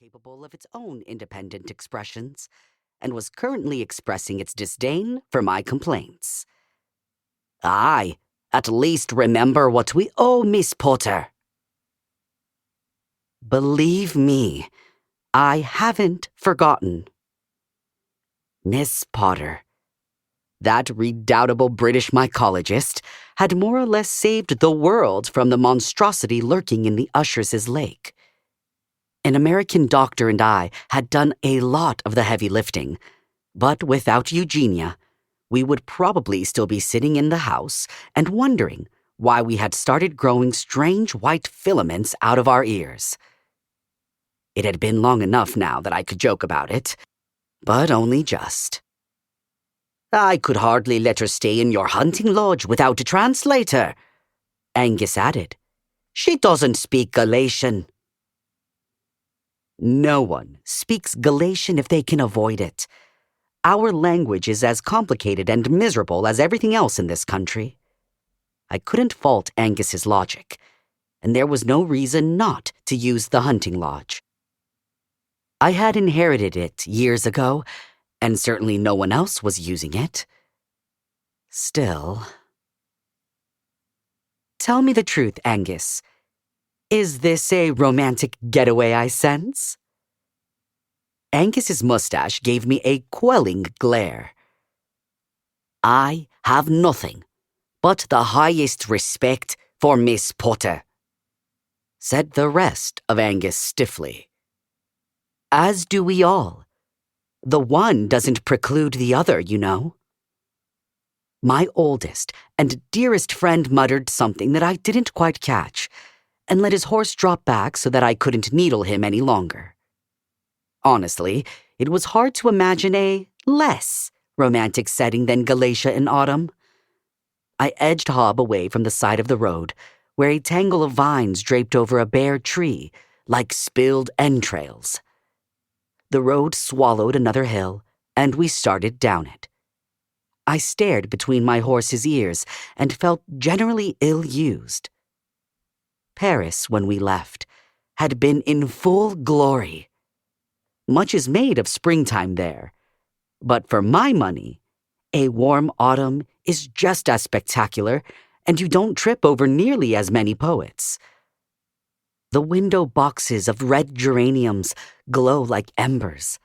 capable of its own independent expressions, and was currently expressing its disdain for my complaints. "Aye, at least remember what we owe Miss Potter." Believe me, I haven't forgotten. Miss Potter, that redoubtable British mycologist, had more or less saved the world from the monstrosity lurking in the Usher's lake. An American doctor and I had done a lot of the heavy lifting, but without Eugenia, we would probably still be sitting in the house and wondering why we had started growing strange white filaments out of our ears. It had been long enough now that I could joke about it, but only just. "I could hardly let her stay in your hunting lodge without a translator," Angus added. "She doesn't speak Galatian." No one speaks Galatian if they can avoid it. Our language is as complicated and miserable as everything else in this country. I couldn't fault Angus's logic, and there was no reason not to use the hunting lodge. I had inherited it years ago, and certainly no one else was using it. Still... Tell me the truth, Angus. Is this a romantic getaway I sense? Angus's mustache gave me a quelling glare. "I have nothing but the highest respect for Miss Potter," said the rest of Angus stiffly. "As do we all. The one doesn't preclude the other, you know." My oldest and dearest friend muttered something that I didn't quite catch, and let his horse drop back so that I couldn't needle him any longer. Honestly, it was hard to imagine a less romantic setting than Gallacia in autumn. I edged Hob away from the side of the road, where a tangle of vines draped over a bare tree like spilled entrails. The road swallowed another hill, and we started down it. I stared between my horse's ears and felt generally ill-used. Paris, when we left, had been in full glory. Much is made of springtime there, but for my money, a warm autumn is just as spectacular, and you don't trip over nearly as many poets. The window boxes of red geraniums glow like embers,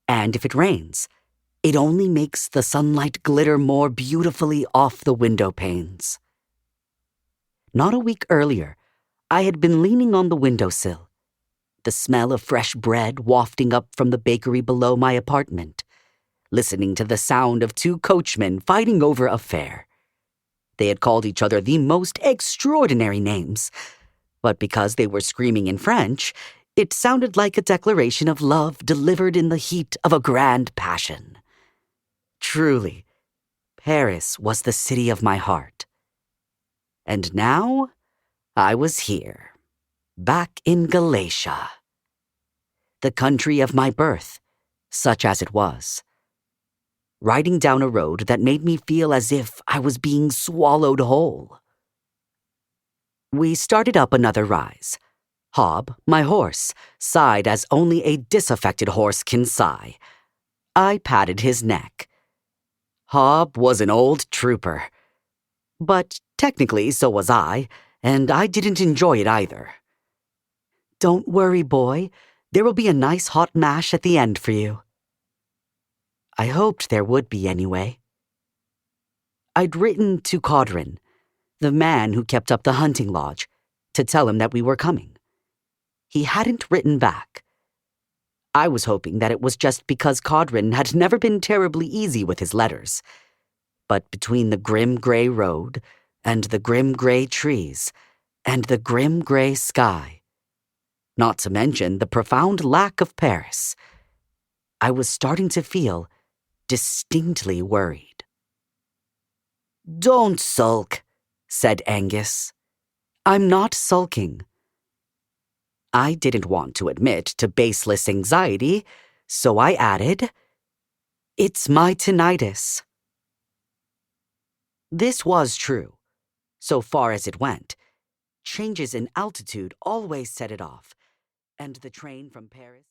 and if it rains, it only makes the sunlight glitter more beautifully off the window panes. Not a week earlier, I had been leaning on the windowsill, the smell of fresh bread wafting up from the bakery below my apartment, listening to the sound of two coachmen fighting over a fare. They had called each other the most extraordinary names, but because they were screaming in French, it sounded like a declaration of love delivered in the heat of a grand passion. Truly, Paris was the city of my heart. And now, I was here, back in Gallacia. The country of my birth, such as it was. Riding down a road that made me feel as if I was being swallowed whole. We started up another rise. Hob, my horse, sighed as only a disaffected horse can sigh. I patted his neck. Hob was an old trooper. But technically so was I, and I didn't enjoy it either. "Don't worry, boy. There will be a nice hot mash at the end for you." I hoped there would be anyway. I'd written to Caudrin, the man who kept up the hunting lodge, to tell him that we were coming. He hadn't written back. I was hoping that it was just because Caudrin had never been terribly easy with his letters. But between the grim gray road, and the grim gray trees, and the grim gray sky, not to mention the profound lack of Paris, I was starting to feel distinctly worried. "Don't sulk," said Angus. "I'm not sulking." I didn't want to admit to baseless anxiety, so I added, "It's my tinnitus." This was true, so far as it went. Changes in altitude always set it off, and the train from Paris...